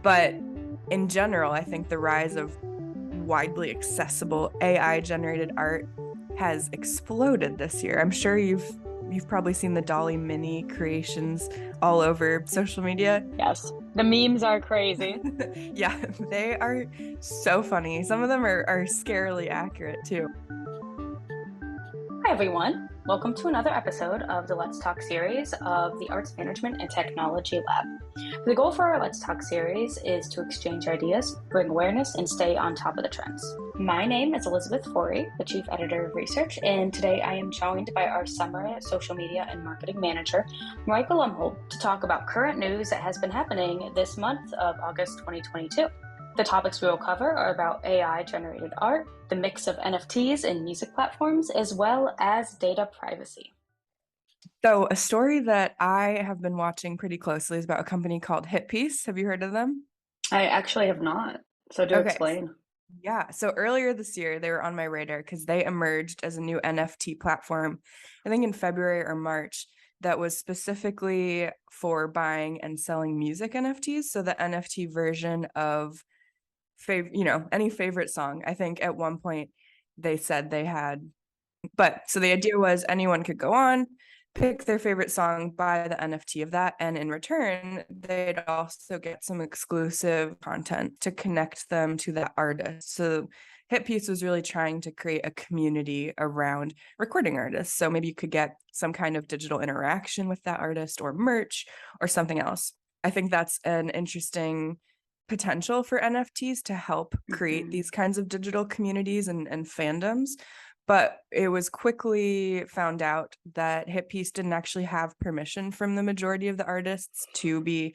But in general, I think the rise of widely accessible AI generated art has exploded this year. I'm sure you've probably seen the DALL-E mini creations all over social media. Yes, the memes are crazy. Yeah, they are so funny. Some of them are scarily accurate too. Hi, everyone. Welcome to another episode of the Let's Talk series of the Arts Management and Technology Lab. The goal for our Let's Talk series is to exchange ideas, bring awareness, and stay on top of the trends. My name is Elizabeth Forey, the Chief Editor of Research, and today I am joined by our Summer Social Media and Marketing Manager, Michael Umholt, to talk about current news that has been happening this month of August 2022. The topics we will cover are about AI-generated art, the mix of NFTs and music platforms, as well as data privacy. So, a story that I have been watching pretty closely is about a company called HitPiece. Have you heard of them? I actually have not, so do Okay. explain. Yeah. So earlier this year, they were on my radar because they emerged as a new NFT platform, I think in February or March, that was specifically for buying and selling music NFTs. So the NFT version of any favorite song. I think at one point they said they had, but so the idea was anyone could go on, pick their favorite song, buy the NFT of that, and in return, they'd also get some exclusive content to connect them to that artist. So HitPiece was really trying to create a community around recording artists. So maybe you could get some kind of digital interaction with that artist or merch or something else. I think that's an interesting potential for NFTs to help create these kinds of digital communities and fandoms. But it was quickly found out that HitPiece didn't actually have permission from the majority of the artists to be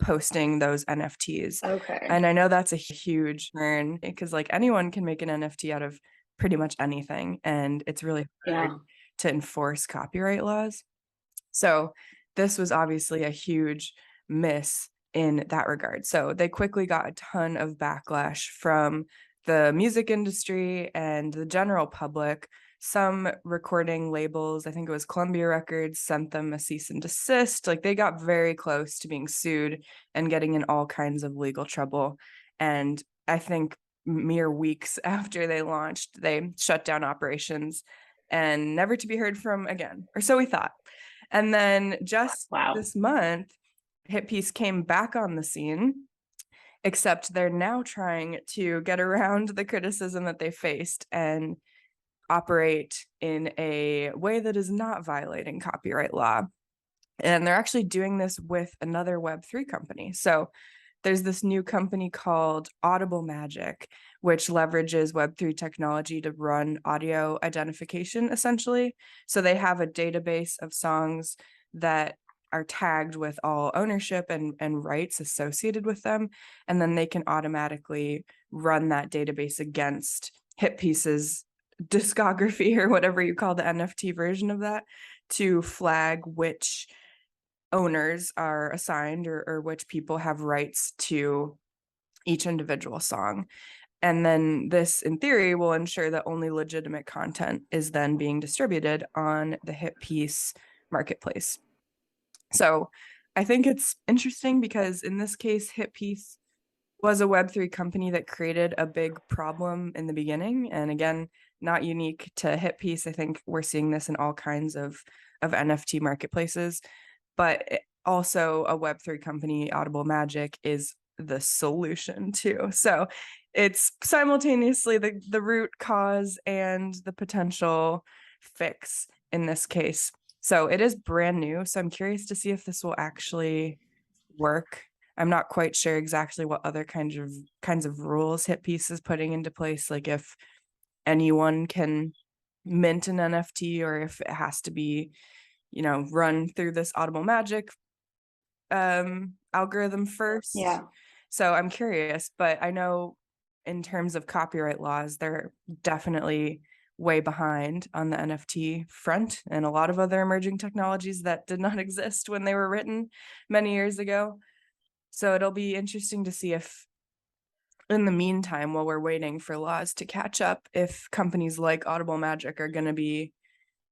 posting those NFTs. Okay. And I know that's a huge turn because like anyone can make an NFT out of pretty much anything. And it's really hard Yeah. to enforce copyright laws. So this was obviously a huge miss in that regard. So they quickly got a ton of backlash from the music industry and the general public. Some recording labels, I think it was Columbia Records, sent them a cease and desist. Like they got very close to being sued and getting in all kinds of legal trouble. And I think mere weeks after they launched, they shut down operations and never to be heard from again, or so we thought. And then just Wow. this month, HitPiece came back on the scene, except they're now trying to get around the criticism that they faced and operate in a way that is not violating copyright law. And they're actually doing this with another Web3 company. So there's this new company called Audible Magic, which leverages Web3 technology to run audio identification, essentially. So they have a database of songs that are tagged with all ownership and rights associated with them. And then they can automatically run that database against HitPiece's discography or whatever you call the NFT version of that to flag which owners are assigned or which people have rights to each individual song. And then this, in theory, will ensure that only legitimate content is then being distributed on the HitPiece marketplace. So I think it's interesting because in this case, HitPiece was a Web3 company that created a big problem in the beginning. And again, not unique to HitPiece. I think we're seeing this in all kinds of NFT marketplaces. But also a Web3 company, Audible Magic, is the solution too. So it's simultaneously the root cause and the potential fix in this case. So it is brand new. So I'm curious to see if this will actually work. I'm not quite sure exactly what other kinds of rules HitPiece is putting into place, like if anyone can mint an NFT or if it has to be, run through this Audible Magic algorithm first. Yeah. So I'm curious, but I know in terms of copyright laws, they're definitely way behind on the NFT front and a lot of other emerging technologies that did not exist when they were written many years ago. So it'll be interesting to see if in the meantime, while we're waiting for laws to catch up, if companies like Audible Magic are going to be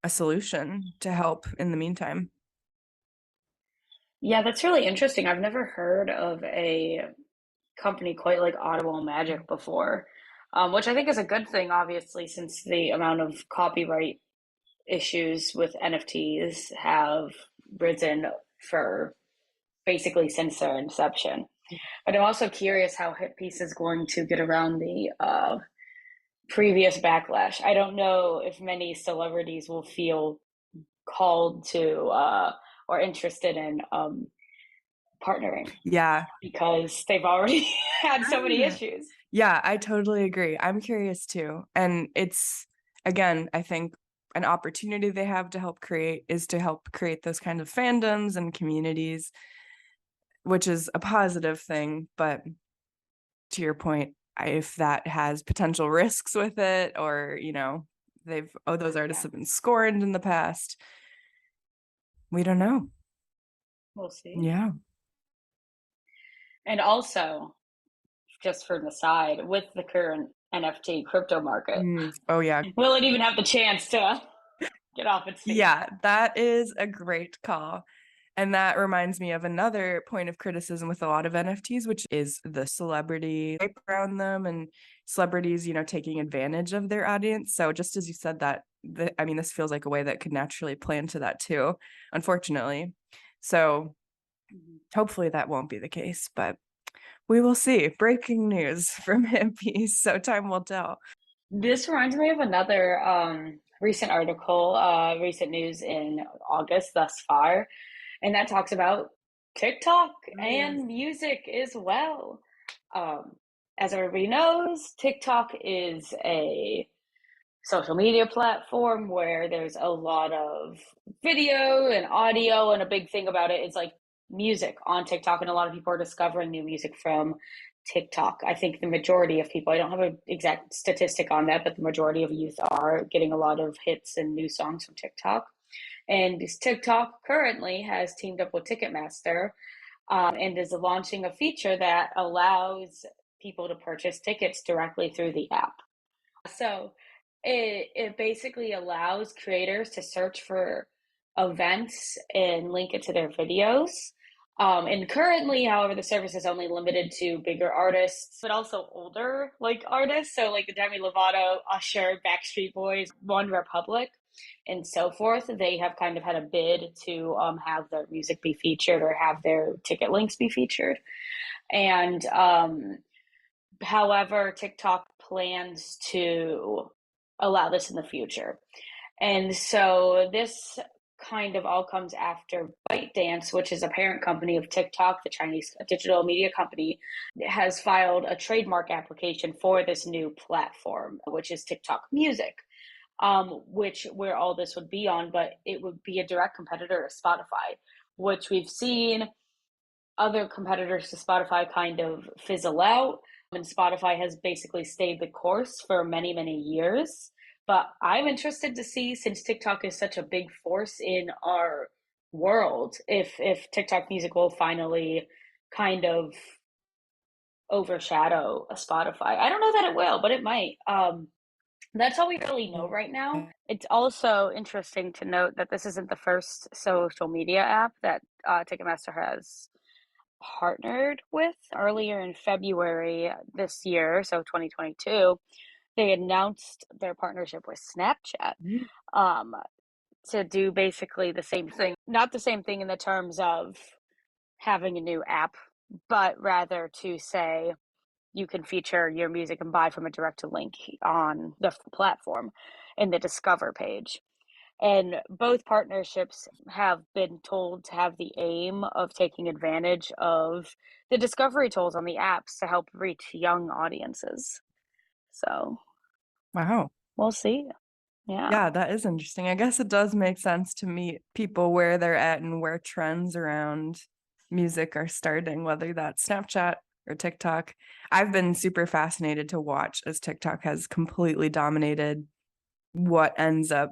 a solution to help in the meantime. Yeah, that's really interesting. I've never heard of a company quite like Audible and Magic before, which I think is a good thing, obviously, since the amount of copyright issues with NFTs have risen for basically since their inception. But I'm also curious how HitPiece is going to get around the previous backlash. I don't know if many celebrities will feel called to or interested in partnering Yeah. because they've already had so many issues. Yeah, I totally agree. I'm curious too. And it's, again, I think an opportunity they have to help create is to help create those kind of fandoms and communities, which is a positive thing. But to your point, if that has potential risks with it, or, those artists have been scorned in the past, we don't know. We'll see. Yeah. And also, just for the side, with the current NFT crypto market, Oh, yeah. will it even have the chance to get off its feet? Yeah, that is a great call. And that reminds me of another point of criticism with a lot of NFTs, which is the celebrity hype around them and celebrities, taking advantage of their audience. So just as you said that, this feels like a way that could naturally play into that too, unfortunately. So hopefully that won't be the case, but we will see. Breaking news from HitPiece, so time will tell. This reminds me of another recent article, recent news in August thus far, and that talks about TikTok and music as well. As everybody knows, TikTok is a social media platform where there's a lot of video and audio, and a big thing about it is like music on TikTok, and a lot of people are discovering new music from TikTok. I think the majority of people, I don't have an exact statistic on that, but the majority of youth are getting a lot of hits and new songs from TikTok. And TikTok currently has teamed up with Ticketmaster and is launching a feature that allows people to purchase tickets directly through the app. So it basically allows creators to search for events and link it to their videos. And currently, however, the service is only limited to bigger artists, but also older like artists. So like the Demi Lovato, Usher, Backstreet Boys, One Republic, and so forth. They have kind of had a bid to have their music be featured or have their ticket links be featured. And however, TikTok plans to allow this in the future. And so this kind of all comes after ByteDance, which is a parent company of TikTok, the Chinese digital media company, has filed a trademark application for this new platform, which is TikTok Music, which where all this would be on, but it would be a direct competitor to Spotify, which we've seen other competitors to Spotify kind of fizzle out. And Spotify has basically stayed the course for many, many years. But I'm interested to see, since TikTok is such a big force in our world, if TikTok music will finally kind of overshadow a Spotify. I don't know that it will, but it might. That's all we really know right now. It's also interesting to note that this isn't the first social media app that Ticketmaster has partnered with. Earlier in February this year, so 2022, they announced their partnership with Snapchat to do basically the same thing. Not the same thing in the terms of having a new app, but rather to say you can feature your music and buy from a direct link on the platform in the Discover page. And both partnerships have been told to have the aim of taking advantage of the discovery tools on the apps to help reach young audiences. So, Wow. we'll see. Yeah, that is interesting. I guess it does make sense to meet people where they're at and where trends around music are starting, whether that's Snapchat or TikTok. I've been super fascinated to watch as TikTok has completely dominated what ends up,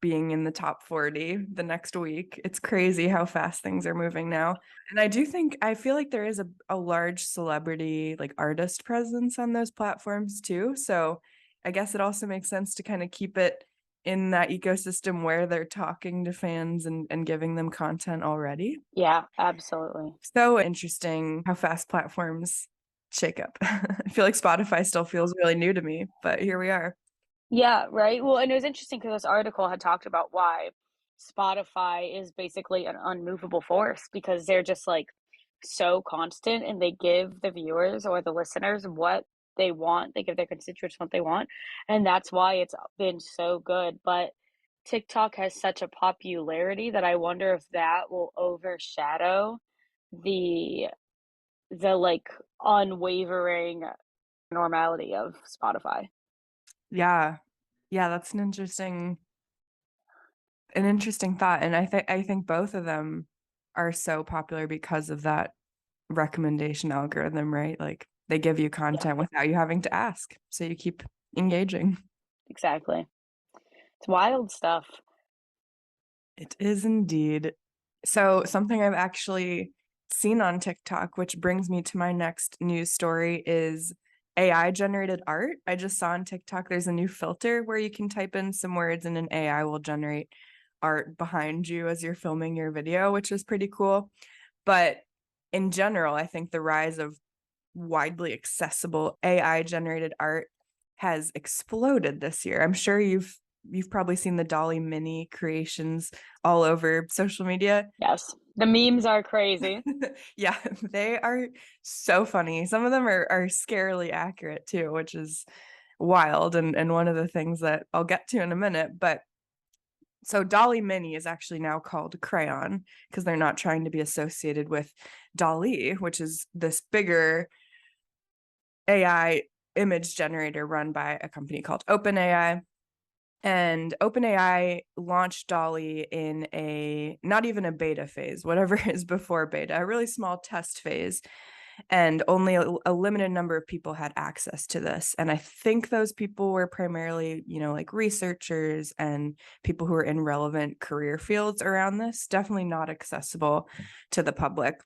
being in the top 40 the next week. It's crazy how fast things are moving now. And I feel like there is a large celebrity, like artist presence on those platforms too. So I guess it also makes sense to kind of keep it in that ecosystem where they're talking to fans and giving them content already. Yeah, absolutely. So interesting how fast platforms shakeup. I feel like Spotify still feels really new to me, but here we are. Yeah, right. Well, and it was interesting because this article had talked about why Spotify is basically an unmovable force because they're just like so constant and they give the viewers or the listeners what they want. They give their constituents what they want. And that's why it's been so good. But TikTok has such a popularity that I wonder if that will overshadow the like unwavering normality of Spotify. Yeah. Yeah, that's an interesting thought. And I think both of them are so popular because of that recommendation algorithm, right? Like they give you Yeah, content without you having to ask. So you keep engaging. exactly. It's wild stuff. It is indeed. So, something I've actually seen on TikTok, which brings me to my next news story, is AI generated art. I just saw on TikTok there's a new filter where you can type in some words and an AI will generate art behind you as you're filming your video, which is pretty cool. But in general, I think the rise of widely accessible AI generated art has exploded this year. I'm sure you've probably seen the Dolly mini creations all over social media. Yes. The memes are crazy. Yeah, they are so funny. Some of them are scarily accurate too, which is wild and one of the things that I'll get to in a minute. But so Dolly Mini is actually now called Crayon because they're not trying to be associated with DALL-E, which is this bigger AI image generator run by a company called OpenAI. And OpenAI launched DALL-E in a not even a beta phase, whatever is before beta, a really small test phase. And only a limited number of people had access to this. And I think those people were primarily, like researchers and people who are in relevant career fields around this, definitely not accessible to the public.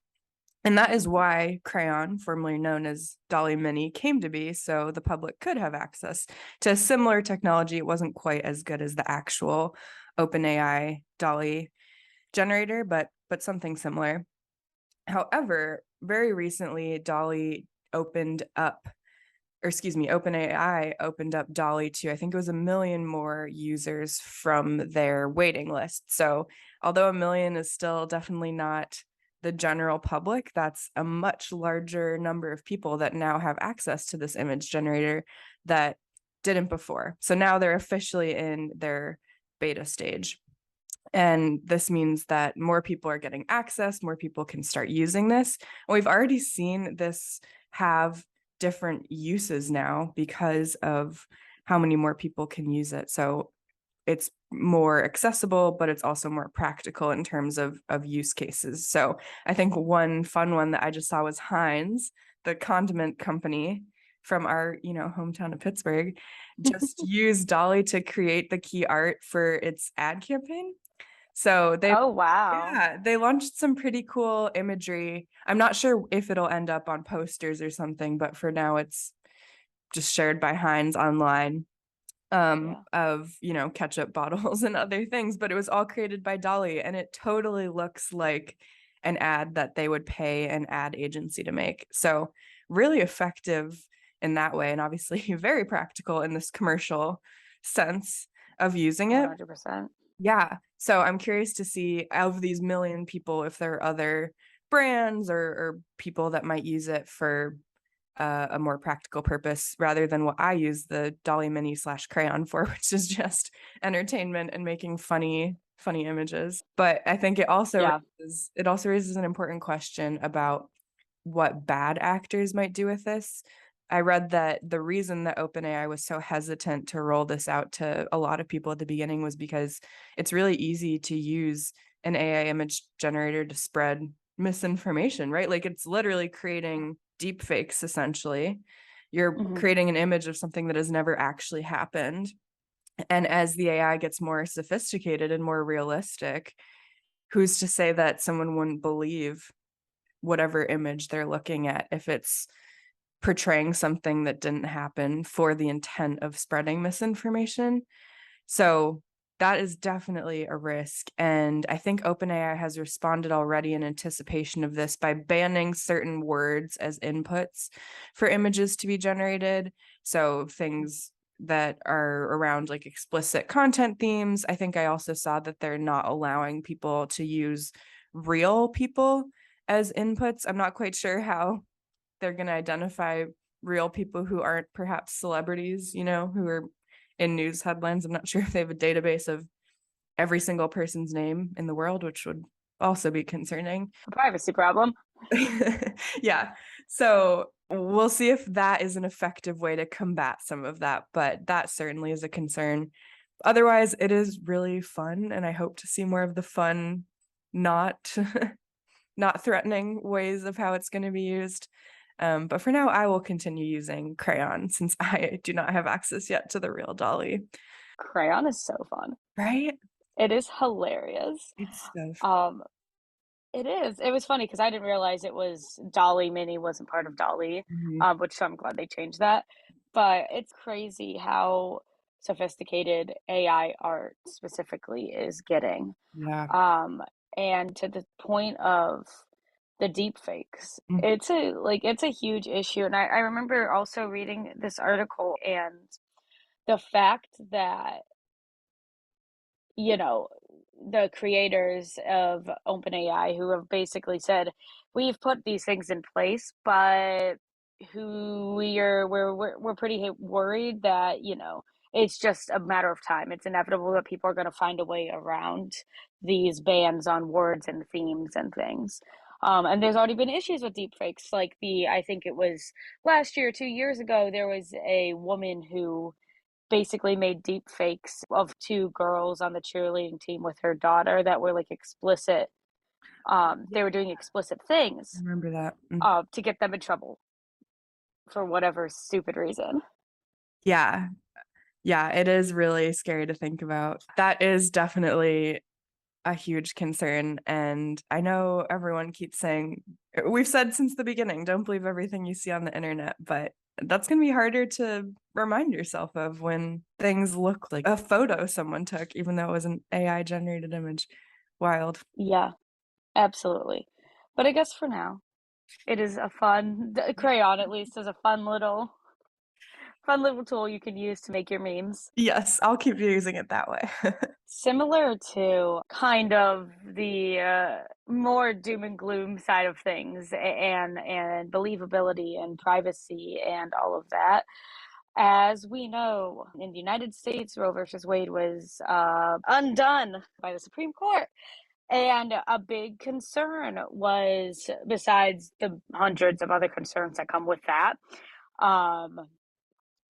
And that is why Crayon, formerly known as Dolly Mini, came to be, so the public could have access to similar technology. It wasn't quite as good as the actual OpenAI Dolly generator, but something similar. However, very recently, Dolly opened up, or excuse me, OpenAI opened up Dolly to, I think it was 1 million more users from their waiting list. So, although 1 million is still definitely not the general public, that's a much larger number of people that now have access to this image generator that didn't before. So now they're officially in their beta stage. And this means that more people are getting access, more people can start using this. And we've already seen this have different uses now because of how many more people can use it. So it's more accessible, but it's also more practical in terms of use cases. So I think one fun one that I just saw was Heinz, the condiment company from our, hometown of Pittsburgh, just used Dolly to create the key art for its ad campaign. So Oh, wow. they launched some pretty cool imagery. I'm not sure if it'll end up on posters or something, but for now it's just shared by Heinz online, Yeah. of, ketchup bottles and other things, but it was all created by Dolly and it totally looks like an ad that they would pay an ad agency to make. So really effective in that way, and obviously very practical in this commercial sense of using it. 100%. Yeah. So I'm curious to see of these 1 million people if there are other brands or people that might use it for a more practical purpose rather than what I use the Dolly Mini / Crayon for, which is just entertainment and making funny images. But I think Yeah. it also raises an important question about what bad actors might do with this. I read that the reason that OpenAI was so hesitant to roll this out to a lot of people at the beginning was because it's really easy to use an AI image generator to spread misinformation, right? Like it's literally creating deep fakes essentially. You're Hmm. creating an image of something that has never actually happened. And as the AI gets more sophisticated and more realistic, who's to say that someone wouldn't believe whatever image they're looking at if it's portraying something that didn't happen for the intent of spreading misinformation? So that is definitely a risk. And I think OpenAI has responded already in anticipation of this by banning certain words as inputs for images to be generated. So things that are around like explicit content themes. I think I also saw that they're not allowing people to use real people as inputs. I'm not quite sure how they're going to identify real people who aren't perhaps celebrities, who are in news headlines. I'm not sure if they have a database of every single person's name in the world, which would also be concerning. A privacy problem. Yeah. So we'll see if that is an effective way to combat some of that, but that certainly is a concern. Otherwise, it is really fun, and I hope to see more of the fun, not not threatening ways of how it's going to be used. But for now, I will continue using Crayon since I do not have access yet to the real DALL-E. Crayon is so fun. Right? It is hilarious. It's so fun. Um, it is. It was funny because I didn't realize it was DALL-E Mini wasn't part of DALL-E, Mhm. which so I'm glad they changed that. But it's crazy how sophisticated AI art specifically is getting. Yeah. Um, and to the point of the deep fakes, Mm. it's a huge issue. And I remember also reading this article and the fact that you know, the creators of OpenAI who have basically said, we've put these things in place, but we're pretty worried that, it's just a matter of time. It's inevitable that people are going to find a way around these bans on words and themes and things. And there's already been issues with deepfakes. Like I think it was last year, 2 years ago, there was a woman who basically made deep fakes of two girls on the cheerleading team with her daughter that were like explicit. They were doing explicit I things remember that. to get them in trouble for whatever stupid reason. Yeah. Yeah, it is really scary to think about. That is definitely a huge concern. And I know everyone keeps saying, we've said since the beginning, don't believe everything you see on the internet, but that's going to be harder to remind yourself of when things look like a photo someone took, even though it was an AI generated image. Wild. Yeah, absolutely. But I guess for now, it is the crayon at least is a fun little tool you can use to make your memes. Yes, I'll keep using it that way. Similar to kind of the more doom and gloom side of things and believability and privacy and all of that. As we know, in the United States, Roe versus Wade was undone by the Supreme Court. And a big concern was, besides the hundreds of other concerns that come with that, um,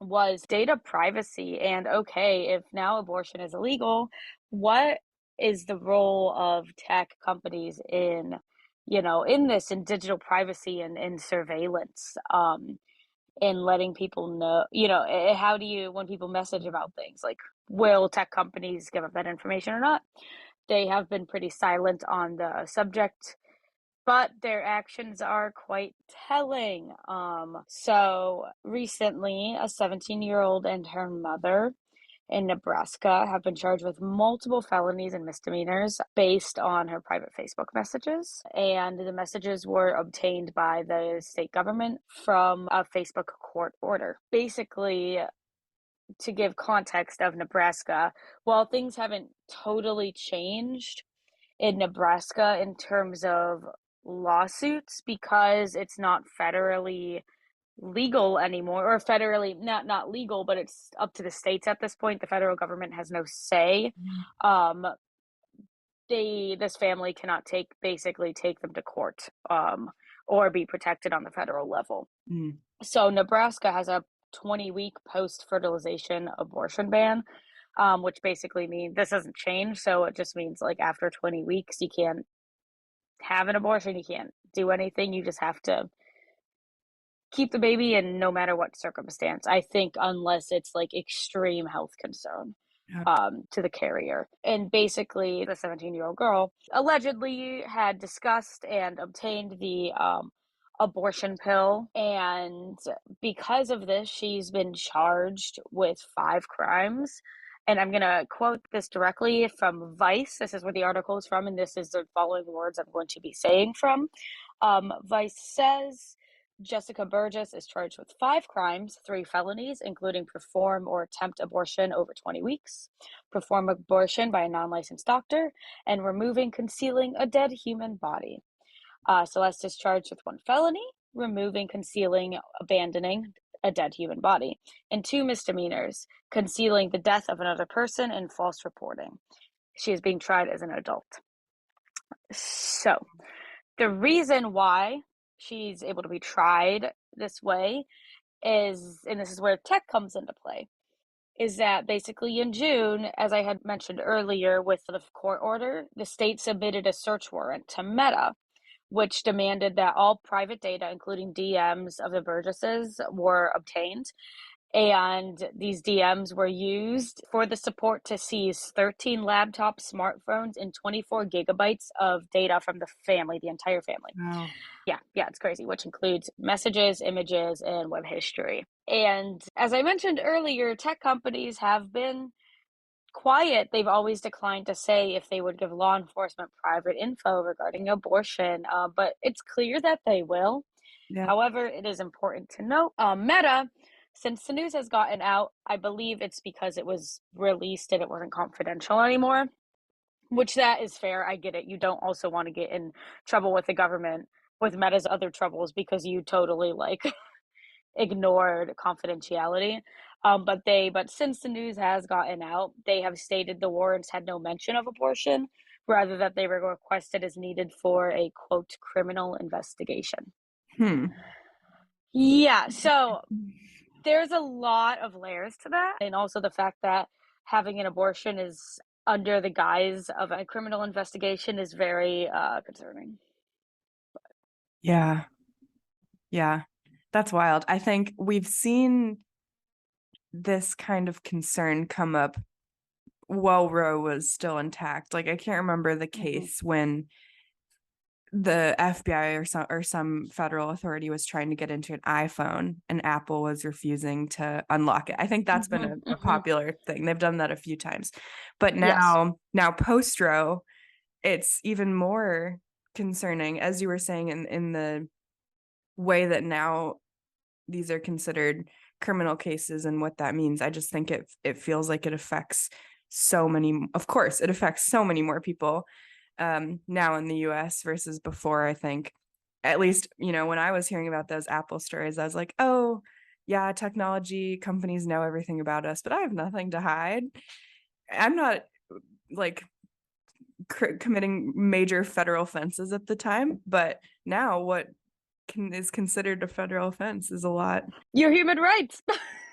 was data privacy. And okay, if now abortion is illegal, what is the role of tech companies in this, in digital privacy and in surveillance? In letting people know, how do you, when people message about things, like, will tech companies give up that information or not? They have been pretty silent on the subject, but their actions are quite telling. So recently, a 17-year-old and her mother in Nebraska have been charged with multiple felonies and misdemeanors based on her private Facebook messages. And the messages were obtained by the state government from a Facebook court order. Basically, to give context of Nebraska, while things haven't totally changed in Nebraska in terms of lawsuits because it's not federally legal anymore, or federally not legal, but it's up to the states at this point. The federal government has no say. um this family cannot basically take them to court, or be protected on the federal level. Mm. So Nebraska has a 20-week post-fertilization abortion ban, which basically means this doesn't change, so it just means like after 20 weeks you can't have an abortion, you can't do anything, you just have to keep the baby, and no matter what circumstance, I think, unless it's like extreme health concern Yeah. to the carrier. And basically, the 17-year-old girl allegedly had discussed and obtained the abortion pill. And because of this, she's been charged with 5 crimes. And I'm going to quote this directly from Vice. This is where the article is from, and this is the following words I'm going to be saying from. Vice says Jessica Burgess is charged with 5 crimes, 3 felonies, including perform or attempt abortion over 20 weeks, perform abortion by a non-licensed doctor, and removing, concealing a dead human body. Celeste is charged with 1 felony, removing, concealing, abandoning a dead human body, and 2 misdemeanors, concealing the death of another person and false reporting. She is being tried as an adult. So, the reason why she's able to be tried this way is, and this is where tech comes into play, is that basically in June, as I had mentioned earlier with the court order, the state submitted a search warrant to Meta, which demanded that all private data, including DMs of the Burgesses, were obtained. And these DMs were used for the support to seize 13 laptops, smartphones, and 24 gigabytes of data from the family, the entire family. Wow. Yeah, it's crazy, which includes messages, images, and web history. And as I mentioned earlier, tech companies have been quiet. They've always declined to say if they would give law enforcement private info regarding abortion, but it's clear that they will. Yeah. However, it is important to note, Meta, since the news has gotten out, I believe it's because it was released and it wasn't confidential anymore, which that is fair. I get it. You don't also want to get in trouble with the government with Meta's other troubles because you totally like ignored confidentiality. But since the news has gotten out, they have stated the warrants had no mention of abortion, rather that they were requested as needed for a quote criminal investigation. Yeah, so there's a lot of layers to that, and also the fact that having an abortion is under the guise of a criminal investigation is very concerning. Yeah. Yeah. That's wild. I think we've seen this kind of concern come up while Roe was still intact. Like I can't remember the case when the FBI or some federal authority was trying to get into an iPhone and Apple was refusing to unlock it. I think that's been a popular thing. They've done that a few times. But Yes. now post Roe, it's even more concerning, as you were saying, in the way that now these are considered criminal cases and what that means. I just think it feels like it affects so many, of course, it affects so many more people now in the US versus before. I think, at least, when I was hearing about those Apple stories, I was like, oh, yeah, technology companies know everything about us, but I have nothing to hide. I'm not like committing major federal offenses at the time, but now what is considered a federal offense is a lot. Your human rights.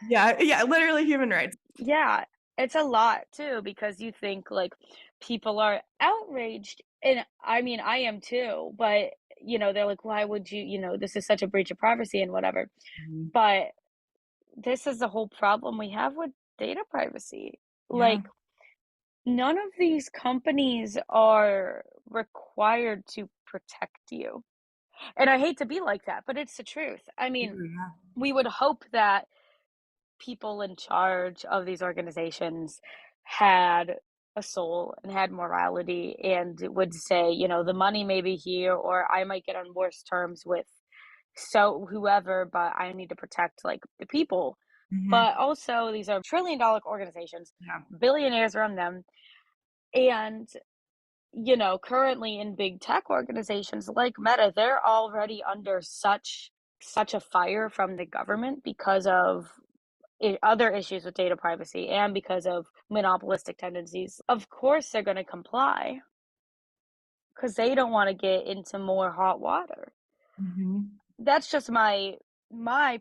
Yeah, literally human rights. Yeah, it's a lot too because you think like people are outraged, and I mean I am too, but they're like, why would you, this is such a breach of privacy and whatever. But this is the whole problem we have with data privacy. Yeah. Like, none of these companies are required to protect you. And I hate to be like that, but it's the truth. I mean, Yeah. we would hope that people in charge of these organizations had a soul and had morality and would say, the money may be here, or I might get on worse terms with whoever, but I need to protect like the people. But also, these are trillion-dollar organizations, Yeah. billionaires run them, and currently in big tech organizations like Meta, they're already under such a fire from the government because of other issues with data privacy and because of monopolistic tendencies. Of course, they're going to comply because they don't want to get into more hot water. That's just my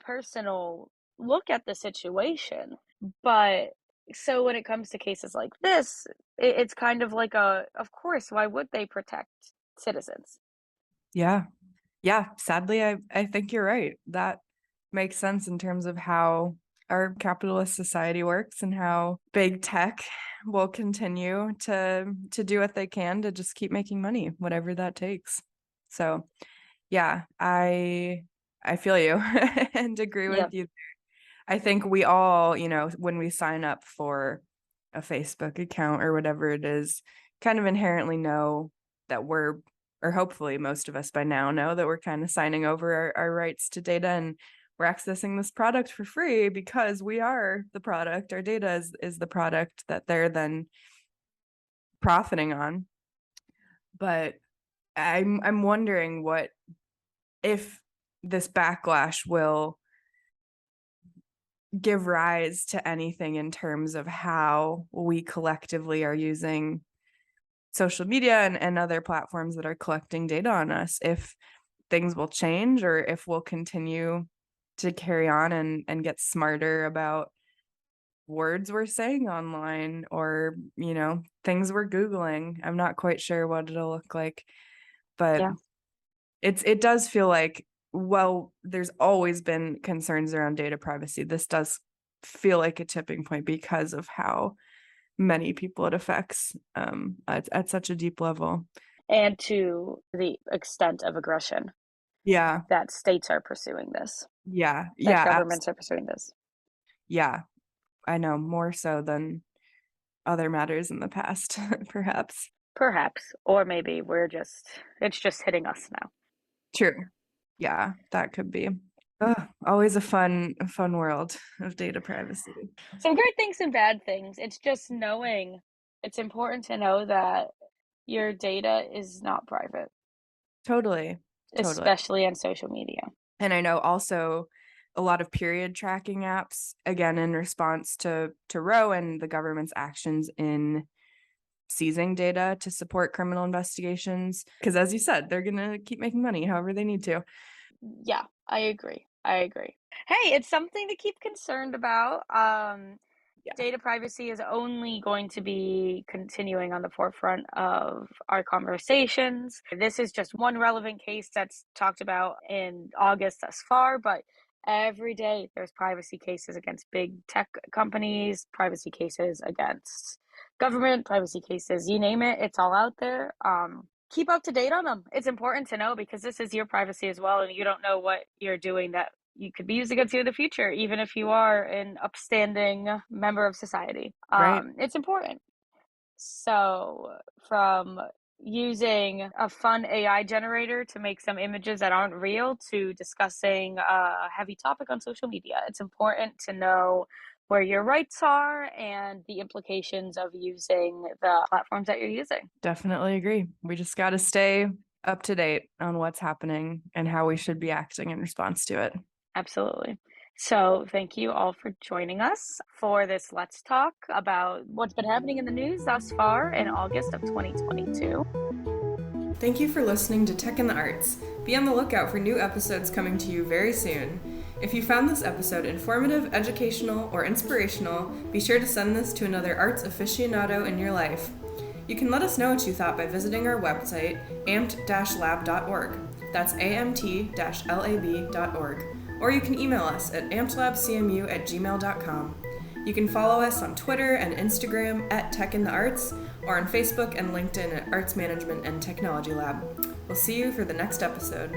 personal look at the situation. But so when it comes to cases like this, it's kind of like of course, why would they protect citizens? Yeah. Sadly, I think you're right. That makes sense in terms of how our capitalist society works and how big tech will continue to do what they can to just keep making money, whatever that takes. So yeah, I feel you and agree Yeah. with you. I think we all, when we sign up for a Facebook account or whatever it is, kind of inherently know that or hopefully most of us by now know that we're kind of signing over our rights to data, and we're accessing this product for free because we are the product. Our data is the product that they're then profiting on. But I'm wondering what if this backlash will give rise to anything in terms of how we collectively are using social media and other platforms that are collecting data on us, if things will change or if we'll continue to carry on and get smarter about words we're saying online or, things we're Googling. I'm not quite sure what it'll look like, but Yeah. it does feel like, well, there's always been concerns around data privacy. This does feel like a tipping point because of how many people it affects at such a deep level. And to the extent of aggression Yeah. that states are pursuing this, Yeah. that Yeah. governments are pursuing this. Yeah. I know, more so than other matters in the past, perhaps. Perhaps, or maybe it's just hitting us now. True. Yeah, that could be. Always a fun world of data privacy. Some great things and bad things. It's just knowing, it's important to know that your data is not private, Totally. especially on social media. And I know also a lot of period tracking apps, again, in response to Roe and the government's actions in seizing data to support criminal investigations. Because as you said, they're going to keep making money however they need to. Yeah, I agree. Hey, it's something to keep concerned about. Yeah. Data privacy is only going to be continuing on the forefront of our conversations. This is just one relevant case that's talked about in August thus far, but every day there's privacy cases against big tech companies, privacy cases against government, privacy cases, you name it, it's all out there. Keep up to date on them. It's important to know because this is your privacy as well, and you don't know what you're doing that you could be used against you in the future, even if you are an upstanding member of society. Right. It's important. So, from using a fun AI generator to make some images that aren't real to discussing a heavy topic on social media, it's important to know where your rights are and the implications of using the platforms that you're using. Definitely agree. We just got to stay up to date on what's happening and how we should be acting in response to it. Absolutely. So, thank you all for joining us for this Let's Talk about what's been happening in the news thus far in August of 2022. Thank you for listening to Tech in the Arts. Be on the lookout for new episodes coming to you very soon. If you found this episode informative, educational, or inspirational, be sure to send this to another arts aficionado in your life. You can let us know what you thought by visiting our website, amt-lab.org. That's amt-lab.org. Or you can email us at ampedlabcmu@gmail.com. You can follow us on Twitter and Instagram at Tech in the Arts, or on Facebook and LinkedIn at Arts Management and Technology Lab. We'll see you for the next episode.